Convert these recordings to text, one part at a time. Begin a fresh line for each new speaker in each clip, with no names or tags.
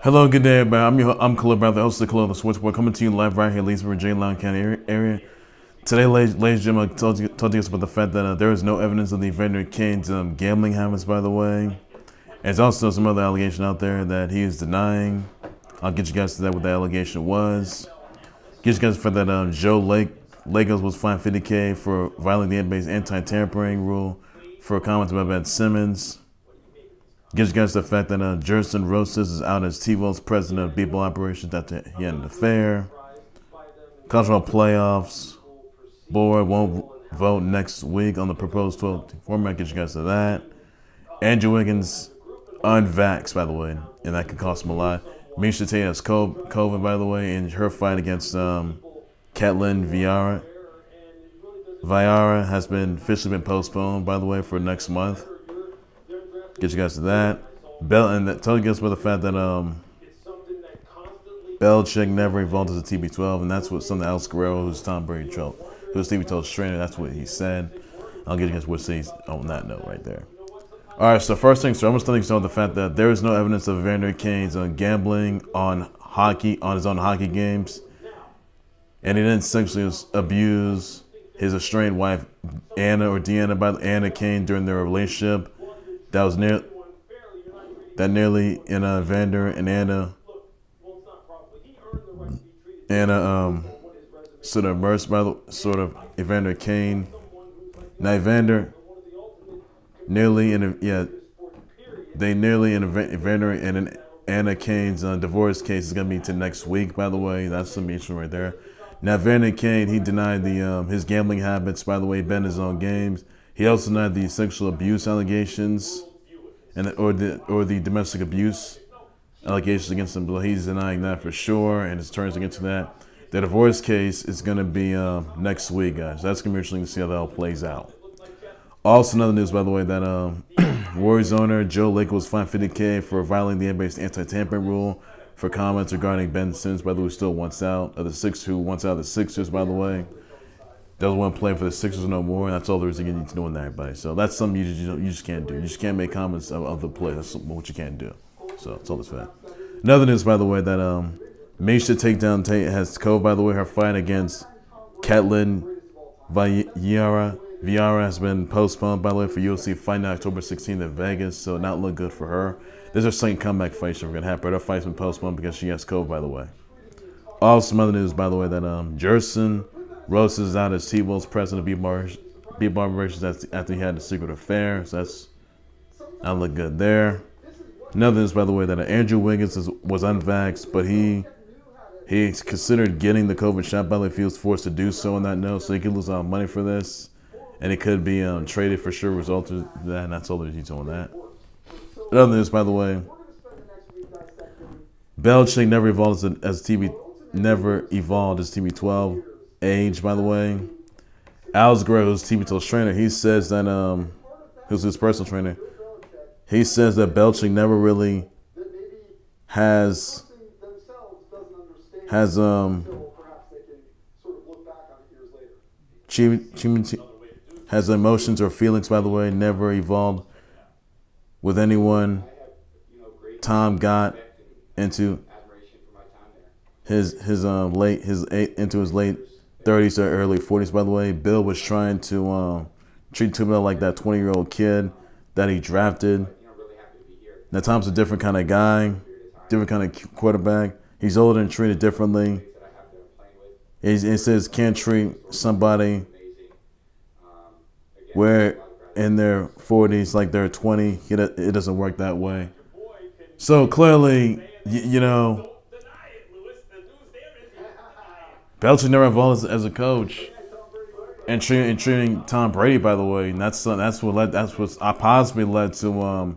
Hello, good day, everybody. I'm Khalil Brown, the host of the Khalil the Switchboard, coming to you live right here in Leesburg, Virginia, Loudoun County area. Today, ladies and gentlemen, I told you guys about the fact that there is no evidence of the Evander Kane's gambling habits, by the way. And there's also some other allegation out there that he is denying. I'll get you guys to that, what the allegation was. Get you guys for that Lacob was fined $50K for violating the NBA's anti-tampering rule for comments about Ben Simmons. Gives you guys the fact that Gersson Rosas is out as T-Wolves president of people operations after he had an affair. Cultural playoffs. Board won't vote next week on the proposed 12 format. Get you guys to that. Andrew Wiggins, unvaxxed, by the way, and that could cost him a lot. Miesha Tate has COVID, by the way, in her fight against Ketlen Vieira. Vieira has officially been postponed, by the way, for next month. Get you guys to that. Tell you guys about the fact that Belichick never evolved as a TB12, and that's what something else Guerrero, who's Tom Brady who's TB12's trainer, that's what he said. I'll get you guys what he says on that note right there. All right, so first things, so I'm starting to the fact that there is no evidence of Evander Kane's gambling on his own hockey games, and he didn't sexually abuse his estranged wife Anna Kane during their relationship. That was nearly in Evander and Anna sort of immersed by the sort of Evander Kane. Now Evander Evander and Anna Kane's divorce case is gonna be to next week. By the way, that's some issue right there. Now Evander Kane, he denied his gambling habits. By the way, bet his own games. He also denied the sexual abuse allegations or the domestic abuse allegations against him. But he's denying that for sure, and his attorney's against that. The divorce case is going to be next week, guys. That's going to be interesting to see how that all plays out. Also, another news, by the way, that Warriors owner Joe Lacob was fined $50K for violating the NBA's anti-tampering rule for comments regarding Ben Simmons, by the way, who still wants out of the Sixers, by the way. Doesn't want to play for the Sixers no more, and that's all there is you need to know in that, everybody. So that's something you just can't do. You just can't make comments of the play. That's what you can't do. So that's all that's fact. Another news, by the way, that Miesha Tate has COVID, by the way. Her fight against Ketlen Vieira has been postponed, by the way, for UFC Fight Night October 16th in Vegas. So not look good for her. There's her second comeback fight she's going to have, but her fight's been postponed because she has COVID, by the way. Also, some other news, by the way, that Gersson Rosas is out as T-Wolves president of Beat Operations after he had a secret affair. So that's not look good there. Another news, by the way, that Andrew Wiggins was unvaxxed, but he's considered getting the COVID shot, by the way, if he was forced to do so on that note. So he could lose a lot of money for this, and it could be traded for sure. Result of that, and that's all there's detail on that. Another news, by the way, Belichick never evolved as TB12 age, by the way. Guerrero, who's TB12's trainer, he says that who's his personal trainer, he says that Belichick never really has emotions or feelings, by the way, never evolved with anyone. Tom got into his late 30s or early 40s, by the way. Bill was trying to treat Bill like that 20-year-old kid that he drafted. Now Tom's a different kind of guy, different kind of quarterback. He's older and treated differently. It says can't treat somebody where in their 40s like they're 20. It doesn't work that way. So clearly, you know, Belichick never evolved as a coach, and treating Tom Brady, by the way, and that's what possibly led to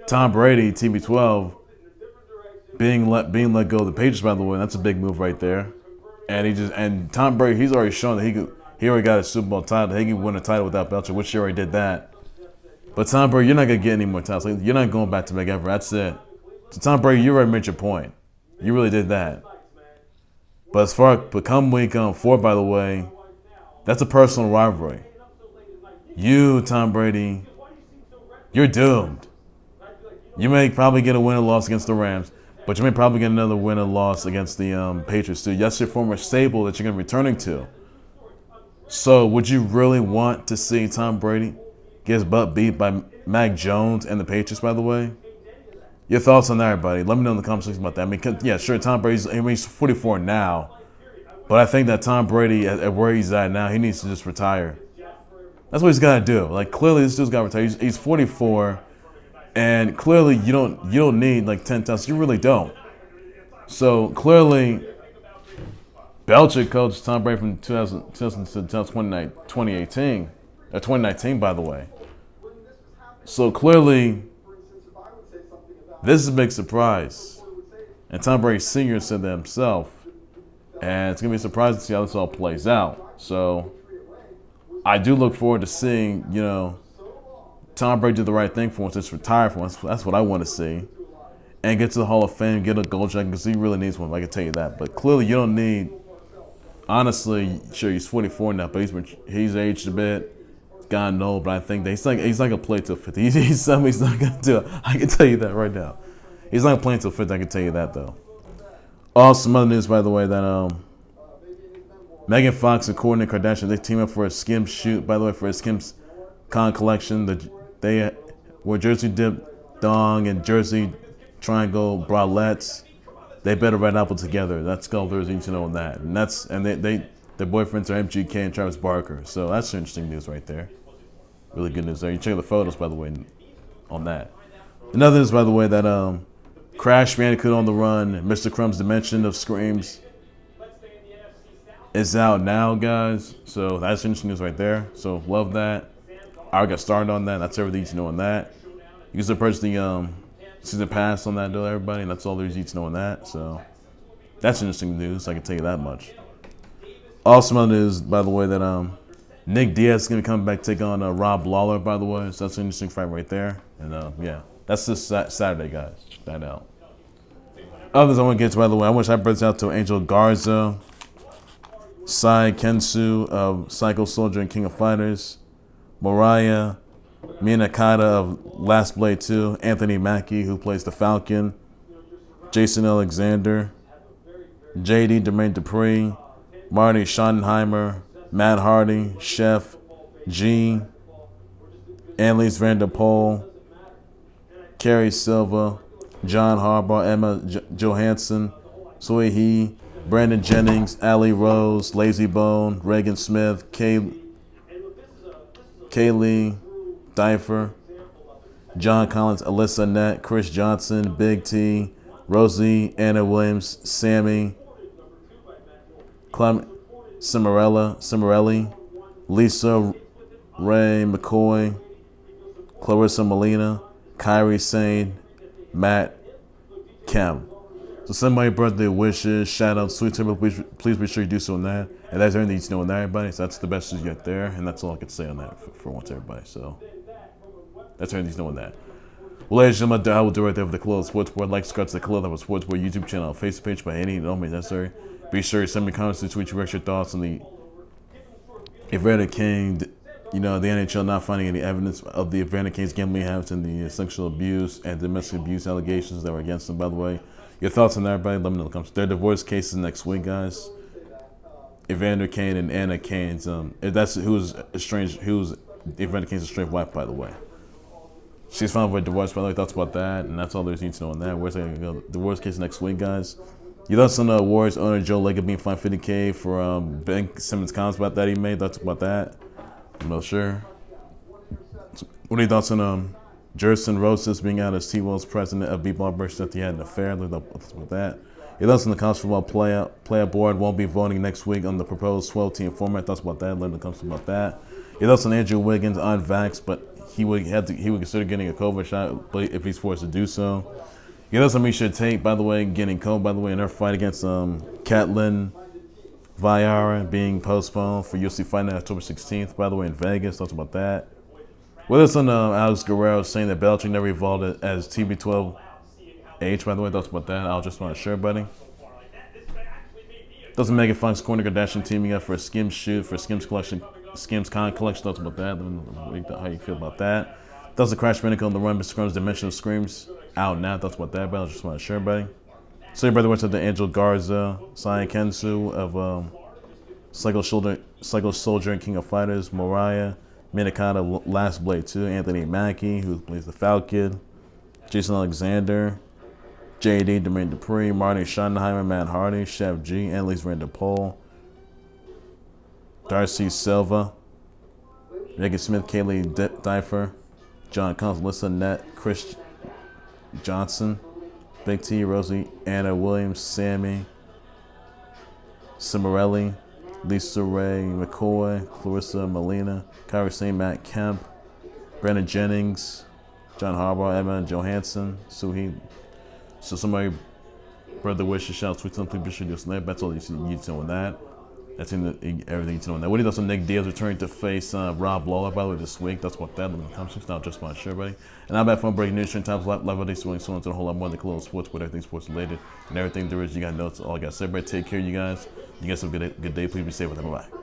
Tom Brady, TB12, being let go of the Patriots, by the way. That's a big move right there, and Tom Brady, he's already shown that he already got a Super Bowl title. He could win a title without Belichick, which he already did that. But Tom Brady, you're not gonna get any more titles. You're not going back to back ever. That's it. So Tom Brady, you already made your point. You really did that. But come week 4, by the way, that's a personal rivalry. You, Tom Brady, you're doomed. You may probably get a win or loss against the Rams. But you may probably get another win or loss against the Patriots too. That's your former stable that you're going to be returning to. So would you really want to see Tom Brady get his butt beat by Mac Jones and the Patriots, by the way? Your thoughts on that, everybody? Let me know in the comment section about that. I mean, yeah, sure, Tom Brady's, he's 44 now. But I think that Tom Brady, at where he's at now, he needs to just retire. That's what he's got to do. Like, clearly, this dude's got to retire. He's 44. And clearly, you don't need like 10 touchdowns. You really don't. So clearly, Belichick coached Tom Brady from 2018, 2019, by the way. So clearly, this is a big surprise. And Tom Brady Sr. said that himself. And it's gonna be a surprise to see how this all plays out. So I do look forward to seeing, Tom Brady do the right thing for once, just retire for once. That's what I want to see. And get to the Hall of Fame, get a gold jacket, because he really needs one, I can tell you that. But clearly you don't need, honestly, sure, he's 44 now, but he's aged a bit. He's gotten old, but I think that he's not going to play till 50. He's something he's not going to do. I can tell you that right now. He's not playing till 50, I can tell you that, though. Also, some other news, by the way, that Megan Fox and Kourtney Kardashian, they team up for a skim shoot, by the way, for a Skims Con collection. They were jersey dip dong and jersey triangle bralettes. They better red apple together. That's all there's need to know on that. And their boyfriends are MGK and Travis Barker. So that's interesting news right there. Really good news there. You check the photos, by the way, on that. Another news, by the way, that Crash Bandicoot on the Run, Mr. Crumb's Dimension of Screams is out now, guys. So that's interesting news right there. So love that. I already got started on that. That's everything you need to know on that. You can still purchase the season pass on that, though, everybody. And that's all there's need to know on that. So that's interesting news. I can tell you that much. Also, other news, by the way, that Nick Diaz is going to come back take on Rob Lawler, by the way. So that's an interesting fight right there. And yeah, that's this Saturday, guys. Check that out. Others I want to get to, by the way, I wish I brought out to Angel Garza, Sai Kensu of Psycho Soldier and King of Fighters, Mariah Minakata of Last Blade 2, Anthony Mackie, who plays the Falcon, Jason Alexander, JD Jermaine Dupree, Marty Schottenheimer, Matt Hardy, Chef, G, Annalise Vanderpool, Carrie Silva, John Harbaugh, Emma Johansson, Sui Hee, Brandon Jennings, Ali Rose, Lazy Bone, Reagan Smith, Kaylee Difer, John Collins, Alyssa Nett, Chris Johnson, Big T, Rosie, Anna Williams, Sammy, Clem Cimarelli, Lisa Ray McCoy, Clarissa Molina, Kyrie Sane, Matt Kemp. So somebody birthday wishes, shout out, sweet turbo, please be sure you do so on that. And that's everything you need to know on that, everybody. So that's the best you get there, and that's all I can say on that for once, everybody. So that's everything you need to know on that. Well, ladies and gentlemen, I will do right there with the Khalil Sports Board. Like, subscribe to the Khalil Sports Board YouTube channel, Facebook page by any means necessary. Be sure to send me comments to tweet your thoughts on the Evander Kane, the NHL not finding any evidence of the Evander Kane's gambling habits and the sexual abuse and domestic abuse allegations that were against him, by the way. Your thoughts on that, everybody? Let me know in the comments. Their divorce cases next week, guys. Evander Kane and Anna Kane's, that's who's Evander Kane's estranged wife, by the way. She's found for divorce, by the way. Thoughts about that, and that's all there's need to know on that. Where's going to go? Divorce case next week, guys. You thoughts on the Warriors owner Joe Lacob being fined $50K for Ben Simmons' comments about that he made? Thoughts about that? I'm not sure. What are your thoughts on Gersson Rosas being out as T-Wolves president of B-Ball Burst that he had an affair? Thoughts about that? Your thoughts on the college football player board won't be voting next week on the proposed 12-team format. Thoughts about that? Let me know about that. Your thoughts on Andrew Wiggins, unvaxxed, but he would consider getting a COVID shot if he's forced to do so. Your thoughts on Miesha Tate, by the way, getting COVID, by the way, in her fight against Ketlen Vieira being postponed for UFC Fight Night October 16th, by the way, in Vegas. Thoughts about that. With us on Alex Guerrero saying that Belichick never evolved as TB12H, by the way. Thoughts about that? I'll just want to share, buddy. Doesn't Megan Fox, Kourtney Kardashian teaming up for a Skims shoot for Skims collection, Skims Con collection. Thoughts about that? How you feel about that? Does the Crash Bandicoot on the Run, Mr. Crumb's Dimension of Screams out now? Thoughts about that, buddy? I just want to share, buddy. So your brother went to the Angel Garza, Cyan Kensu of Psycho Soldier and King of Fighters, Mariah, Minakata, Last Blade 2, Anthony Mackie, who plays the Falcon, Jason Alexander, JD, Jermaine Dupree, Marty Schottenheimer, Matt Hardy, Chef G, Annalise Vanderpool, Darcy Silva, Megan Smith, Kaylee Difer, John Combs, Alyssa Nett, Chris Johnson, Big T, Rosie, Anna Williams, Sammy, Cimarelli, Lisa Ray McCoy, Clarissa Molina, Kyrie St. Matt Kemp, Brandon Jennings, John Harbaugh, Emma Johansson, Suhi. So somebody, brother wishes, shout out, tweet something, be sure to snap. That's all you need to know on that. That's everything you need to know on that. What do you think? Nick Diaz returning to face Rob Lawler, by the way, this week. That's what that in the comment section. Now just my sure, buddy. And I'm back from breaking news, times live updates, so on to the whole lot more than the Cologne Sports, with everything sports related and everything there is. You got notes. All I got. So everybody take care, you guys. You guys have a good day. Please be safe with them. Bye-bye.